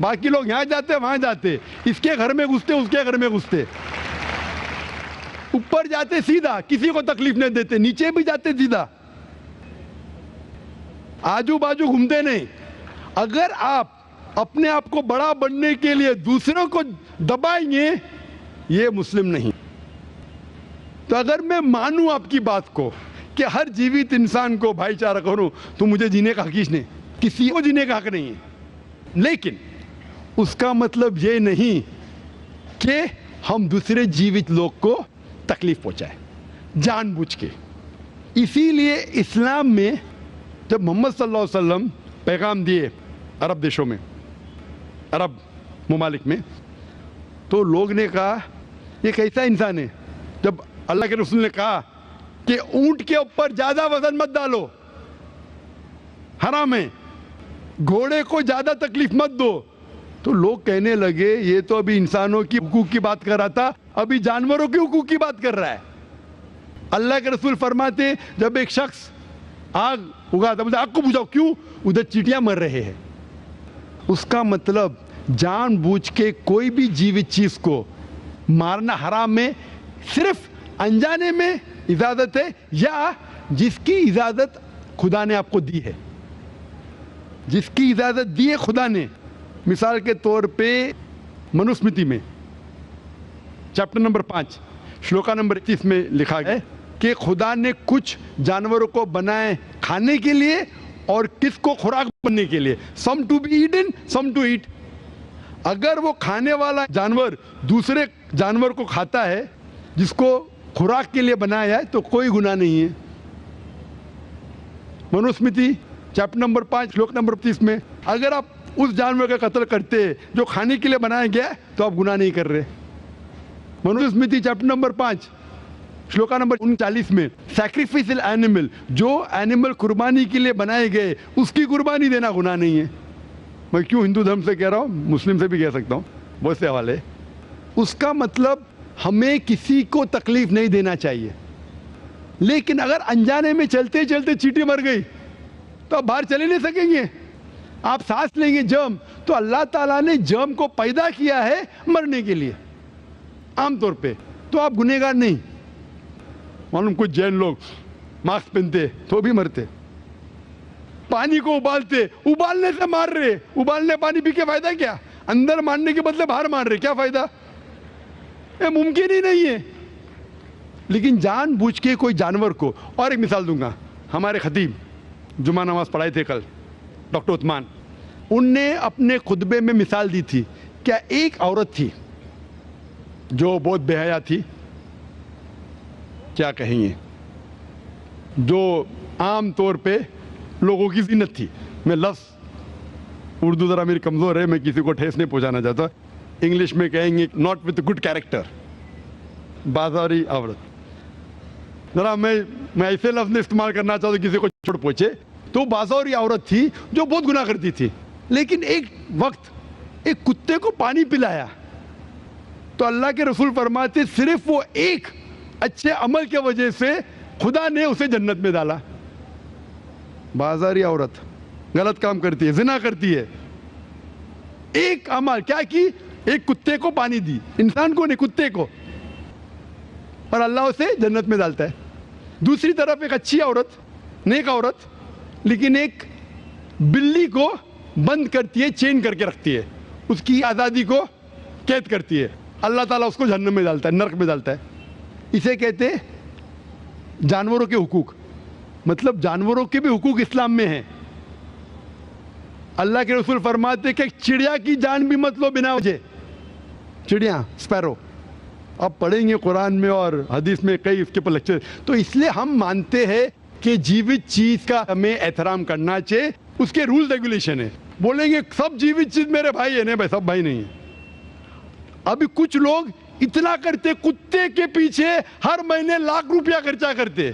باقی لوگ یہاں جاتے وہاں جاتے, اس کے گھر میں گھستے اس کے گھر میں گھستے, اوپر جاتے سیدھا, کسی کو تکلیف نہیں دیتے, نیچے بھی جاتے سیدھا, آجو باجو گھومتے نہیں. اگر آپ اپنے آپ کو بڑا بننے کے لیے دوسروں کو دبائیں گے, یہ مسلم نہیں. تو اگر میں مانوں آپ کی بات کو کہ ہر جیوت انسان کو بھائی چارہ کروں, تو مجھے جینے کا حق نہیں, کسی کو جینے کا حق نہیں ہے. لیکن اس کا مطلب یہ نہیں کہ ہم دوسرے جیوت لوگ کو تکلیف پہنچائیں جان بوجھ کے. اسی لیے اسلام میں جب محمد صلی اللہ علیہ وسلم پیغام دیے عرب دیشوں میں, عرب ممالک میں, تو لوگ نے کہا یہ کیسا انسان ہے. جب اللہ کے رسول نے کہا کہ اونٹ کے اوپر زیادہ وزن مت ڈالو, حرام ہے, گھوڑے کو زیادہ تکلیف مت دو, تو لوگ کہنے لگے یہ تو ابھی انسانوں کی حقوق کی بات کر رہا تھا, ابھی جانوروں کے حقوق کی بات کر رہا ہے. اللہ کے رسول فرماتے جب ایک شخص آگ اگاتا, مجھے آگ کو بجھاؤ, کیوں؟ ادھر چیٹیاں مر رہے ہیں. اس کا مطلب جان بوجھ کے کوئی بھی جیوت چیز کو مارنا حرام ہے, صرف انجانے میں اجازت ہے, یا جس کی اجازت خدا نے آپ کو دی ہے, جس کی اجازت دی ہے خدا نے. مثال کے طور پہ منوسمرتی میں چیپٹر نمبر 5 شلوکا نمبر 31 میں لکھا ہے کہ خدا نے کچھ جانوروں کو بنائے کھانے کے لیے اور کس کو خوراک بننے کے لیے. Some to be eaten, some to eat. اگر وہ کھانے والا جانور دوسرے جانور کو کھاتا ہے جس کو خوراک کے لیے بنایا ہے, تو کوئی گناہ نہیں ہے. منوسمرتی چیپٹر نمبر 5 شلوک نمبر 30 میں اگر آپ اس جانور کا قتل کرتے جو کھانے کے لیے بنایا گیا تو آپ گناہ نہیں کر رہے. منوسمرتی چیپٹر نمبر 5 شلوکا نمبر 39 میں سیکریفائسل اینیمل, جو اینیمل قربانی کے لیے بنائے گئے اس کی قربانی دینا گناہ نہیں ہے. میں کیوں ہندو دھرم سے کہہ رہا ہوں, مسلم سے بھی کہہ سکتا ہوں, بہت سے حوالے. اس کا مطلب ہمیں کسی کو تکلیف نہیں دینا چاہیے. لیکن اگر انجانے میں چلتے چلتے چیٹی مر گئی تو آپ باہر چلے نہیں سکیں گے, آپ سانس لیں گے جرم, تو اللہ تعالیٰ نے جرم کو پیدا کیا ہے مرنے کے لیے عام طور پہ, تو آپ گنہگار نہیں. معلوم کچھ جین لوگ ماسک پہنتے تو بھی مرتے, پانی کو ابالتے, ابالنے سے مار رہے, ابالنے پانی پی کے فائدہ کیا؟ اندر مارنے کے بدلے باہر مار رہے, کیا فائدہ؟ یہ ممکن ہی نہیں ہے. لیکن جان بوجھ کے کوئی جانور کو, اور ایک مثال دوں گا, ہمارے خطیب جمعہ نماز پڑھائے تھے کل, ڈاکٹر عثمان, ان نے اپنے خطبے میں مثال دی تھی. کیا ایک عورت تھی جو بہت بے حیا تھی, کیا کہیں گے, جو عام طور پہ لوگوں کی زینت تھی. میں لفظ اردو ذرا میری کمزور ہے, میں کسی کو ٹھیس نہیں پہنچانا چاہتا, انگلش میں کہیں گے ناٹ وتھ گڈ کیریکٹر, بازاری عورت. ذرا میں ایسے لفظ نہیں استعمال کرنا چاہتا کسی کو چھوڑ پہنچے. تو بازاری عورت تھی جو بہت گناہ کرتی تھی, لیکن ایک وقت ایک کتے کو پانی پلایا تو اللہ کے رسول فرماتے صرف وہ ایک اچھے عمل کے وجہ سے خدا نے اسے جنت میں ڈالا. بازاری عورت غلط کام کرتی ہے, زنا کرتی ہے, ایک عمل کیا کی, ایک کتے کو پانی دی, انسان کو نہیں کتے کو, اور اللہ اسے جنت میں ڈالتا ہے. دوسری طرف ایک اچھی عورت, نیک عورت, لیکن ایک بلی کو بند کرتی ہے, چین کر کے رکھتی ہے, اس کی آزادی کو قید کرتی ہے, اللہ تعالیٰ اس کو جہنم میں ڈالتا ہے, نرک میں ڈالتا ہے. اسے کہتے جانوروں کے حقوق. مطلب جانوروں کے بھی حقوق اسلام میں ہیں. اللہ کے رسول فرماتے کہ چڑیا کی جان بھی مت لو بنا وجہ. چڑیا, اسپیرو, آپ پڑھیں گے قرآن میں اور حدیث میں کئی اس کے پر لیکچر. تو اس لیے ہم مانتے ہیں کہ جیوت چیز کا ہمیں احترام کرنا چاہیے, اس کے رول ریگولیشن ہے. بولیں گے سب جیوت چیز میرے بھائی ہیں, نہیں بھائی, سب بھائی نہیں ہیں. ابھی کچھ لوگ اتنا کرتے, کتے کے پیچھے ہر مہینے لاکھ روپیہ خرچہ کرتے.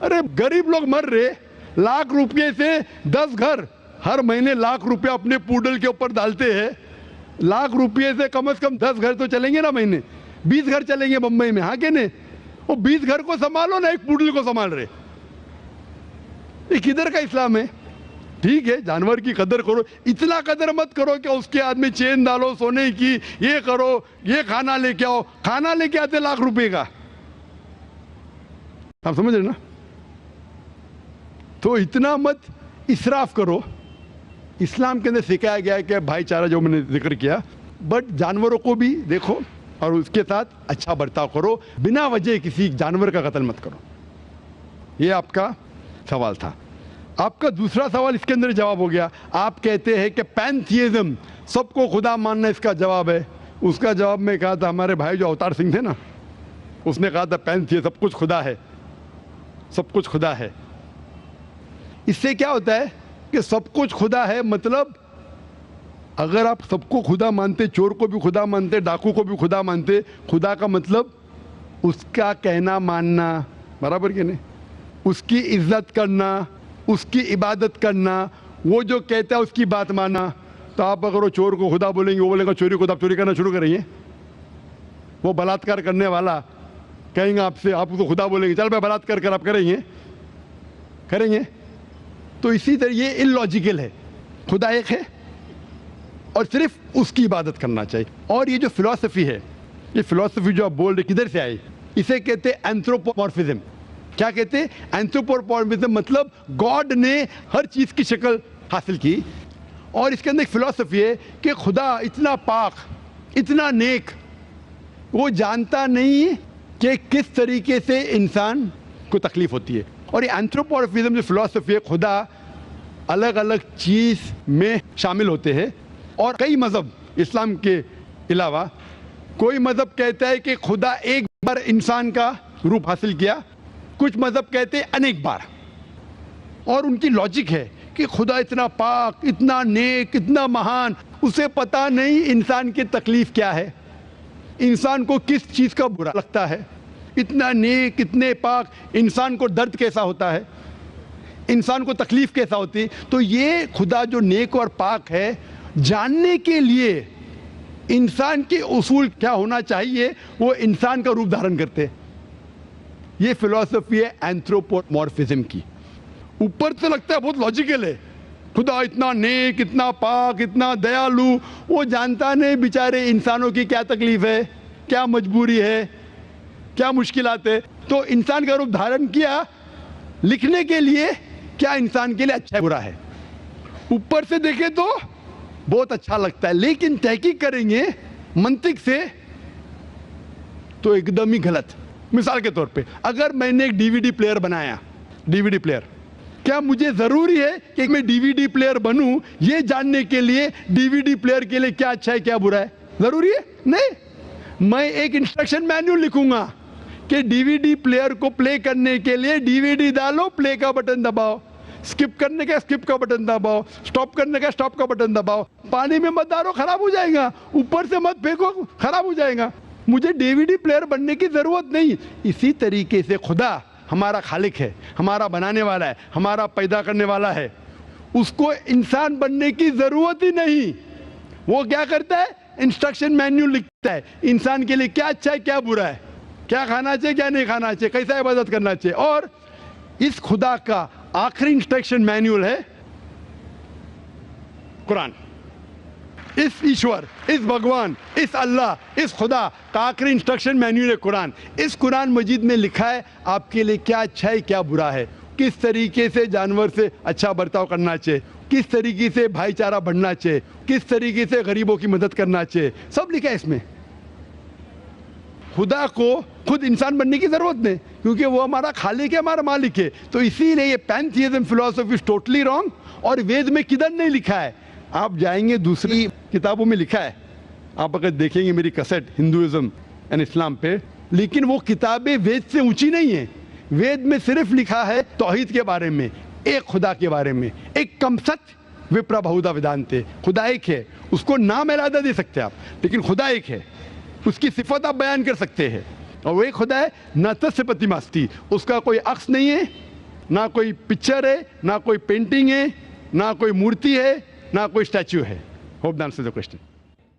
ارے غریب لوگ مر رہے, لاکھ روپے سے 10 گھر ہر مہینے لاکھ روپیہ اپنے پوڈل کے اوپر ڈالتے ہیں. لاکھ روپے سے کم از کم 10 گھر تو چلیں گے نا مہینے, 20 گھر چلیں گے بمبئی میں, ہاں کہ نہیں؟ وہ 20 گھر کو سنبھالو نا, ایک پوڈل کو سنبھال رہے. یہ کدھر کا اسلام ہے؟ ٹھیک ہے جانور کی قدر کرو, اتنا قدر مت کرو کہ اس کے ہاتھ میں چین ڈالو سونے کی, یہ کرو, یہ کھانا لے کے آؤ, کھانا لے کے آتے لاکھ روپے کا, آپ سمجھ رہے نا. تو اتنا مت اسراف کرو. اسلام کے اندر سکھایا گیا ہے کہ بھائی چارہ جو میں نے ذکر کیا, بٹ جانوروں کو بھی دیکھو اور اس کے ساتھ اچھا برتاؤ کرو, بنا وجہ کسی جانور کا قتل مت کرو. یہ آپ کا سوال تھا. آپ کا دوسرا سوال اس کے اندر جواب ہو گیا. آپ کہتے ہیں کہ پینتھیزم, سب کو خدا ماننا اس کا جواب ہے. اس کا جواب میں کہا تھا, ہمارے بھائی جو اوتار سنگھ تھے نا, اس نے کہا تھا پینتھیزم سب کچھ خدا ہے, سب کچھ خدا ہے. اس سے کیا ہوتا ہے کہ سب کچھ خدا ہے, مطلب اگر آپ سب کو خدا مانتے, چور کو بھی خدا مانتے, ڈاکو کو بھی خدا مانتے, خدا کا مطلب اس کا کہنا ماننا, برابر کہ نہیں, اس کی عزت کرنا, اس کی عبادت کرنا, وہ جو کہتا ہے اس کی بات ماننا. تو آپ اگر وہ چور کو خدا بولیں گے, وہ بولے گا چوری کو, آپ چوری کرنا شروع کریں گے. وہ بلاತ್ಕಾರ کرنے والا کہیں گے آپ سے, آپ کو خدا بولیں گے, چل بھائی بلاತ್ಕಾರ کر, آپ کریں گے. تو اسی طرح یہ ان لاجیکل ہے. خدا ایک ہے اور صرف اس کی عبادت کرنا چاہیے. اور یہ جو فلسفی ہے, یہ فلسفی جو آپ بول رہے کدھر سے آئی, اسے کہتے ہیں اینتھروپومورفزم. کیا کہتے ہیں اینتھروپومورفزم, مطلب گاڈ نے ہر چیز کی شکل حاصل کی. اور اس کے اندر ایک فلسفی ہے کہ خدا اتنا پاک, اتنا نیک, وہ جانتا نہیں کہ کس طریقے سے انسان کو تکلیف ہوتی ہے. اور یہ اینتھروپومورفزم جو فلسفی ہے, خدا الگ الگ چیز میں شامل ہوتے ہیں. اور کئی مذہب اسلام کے علاوہ, کوئی مذہب کہتا ہے کہ خدا ایک بار انسان کا روپ حاصل کیا, کچھ مذہب کہتے ہیں انیک بار. اور ان کی لاجک ہے کہ خدا اتنا پاک, اتنا نیک, اتنا مہان, اسے پتہ نہیں انسان کی تکلیف کیا ہے, انسان کو کس چیز کا برا لگتا ہے. اتنا نیک, اتنے پاک, انسان کو درد کیسا ہوتا ہے, انسان کو تکلیف کیسا ہوتی ہے. تو یہ خدا جو نیک اور پاک ہے, جاننے کے لیے انسان کے اصول کیا ہونا چاہیے وہ انسان کا روپ دھارن کرتے. یہ فلسفی ہے اینتھروپومورفزم کی. اوپر سے لگتا ہے بہت لاجیکل ہے, خدا اتنا نیک, اتنا پاک, اتنا دیالو, وہ جانتا نہیں بیچارے انسانوں کی کیا تکلیف ہے, کیا مجبوری ہے, کیا مشکلات ہے. تو انسان کا روپ دھارن کیا لکھنے کے لیے کیا انسان کے لیے اچھا ہے برا ہے. اوپر سے دیکھیں تو بہت اچھا لگتا ہے, لیکن تحقیق کریں گے منطق سے تو ایک دم ہی غلط. مثال کے طور پہ اگر میں نے ایک ڈی وی ڈی پلیئر بنایا, ڈی وی ڈی پلیئر, کیا مجھے ضروری ہے کہ میں ڈی وی ڈی پلیئر بنوں یہ جاننے کے لیے ڈی وی ڈی پلیئر کے لیے کیا اچھا ہے کیا برا ہے؟ ضروری ہے نہیں. میں ایک انسٹرکشن مینیول لکھوں گا کہ ڈی وی ڈی پلیئر کو پلے کرنے کے لیے ڈی وی ڈی ڈالو, پلے کا بٹن دباؤ, اسکپ کرنے کا اسکپ کا بٹن دباؤ, اسٹاپ کرنے کا اسٹاپ کا بٹن دباؤ. پانی میں مت ڈالو, خراب ہو جائے گا. اوپر سے مت پھینکو, خراب ہو جائے گا. مجھے ڈی وی ڈی پلیئر بننے کی ضرورت نہیں. اسی طریقے سے خدا ہمارا خالق ہے, ہمارا بنانے والا ہے, ہمارا پیدا کرنے والا ہے, اس کو انسان بننے کی ضرورت ہی نہیں. وہ کیا کرتا ہے, انسٹرکشن مینیول لکھتا ہے انسان کے لیے کیا اچھا ہے کیا برا ہے, کیا کھانا چاہیے کیا نہیں کھانا چاہیے, کیسا عبادت کرنا چاہیے. اور اس خدا کا آخری انسٹرکشن مینیول ہے قرآن. اس ایشور, اس بھگوان, اس اللہ, اس خدا کا آخری انسٹرکشن مینیول ہے قرآن. اس قرآن مجید میں لکھا ہے آپ کے لیے کیا اچھا ہے کیا برا ہے, کس طریقے سے جانور سے اچھا برتاؤ کرنا چاہیے, کس طریقے سے بھائی چارہ بڑھنا چاہیے, کس طریقے سے غریبوں کی مدد کرنا چاہیے, سب لکھا ہے اس میں. خدا کو خود انسان بننے کی ضرورت نہیں, کیونکہ وہ ہمارا خالق ہے, ہمارا مالک ہے. تو اسی لیے یہ پینتھیزم فلسفی از ٹوٹلی رانگ. اور وید میں کدھر نہیں لکھا ہے, آپ جائیں گے دوسری کتابوں میں لکھا ہے, آپ اگر دیکھیں گے میری کیسٹ ہندوازم اینڈ اسلام پہ, لیکن وہ کتابیں وید سے اونچی نہیں ہیں. وید میں صرف لکھا ہے توحید کے بارے میں, ایک خدا کے بارے میں, ایک کم ست وپرا بہودا ویدانتے, خدا ایک ہے. اس کو نام علیحدہ دے سکتے آپ, لیکن خدا ایک ہے, اس کی صفت آپ بیان کر سکتے ہیں. اور وہ ایک خدا ہے نہ تسپتی ماستی, اس کا کوئی عکس نہیں ہے, نہ کوئی پکچر ہے, نہ کوئی پینٹنگ ہے, نہ کوئی مورتی ہے, نہ کوئی اسٹیچو ہے. Hope the answers the question.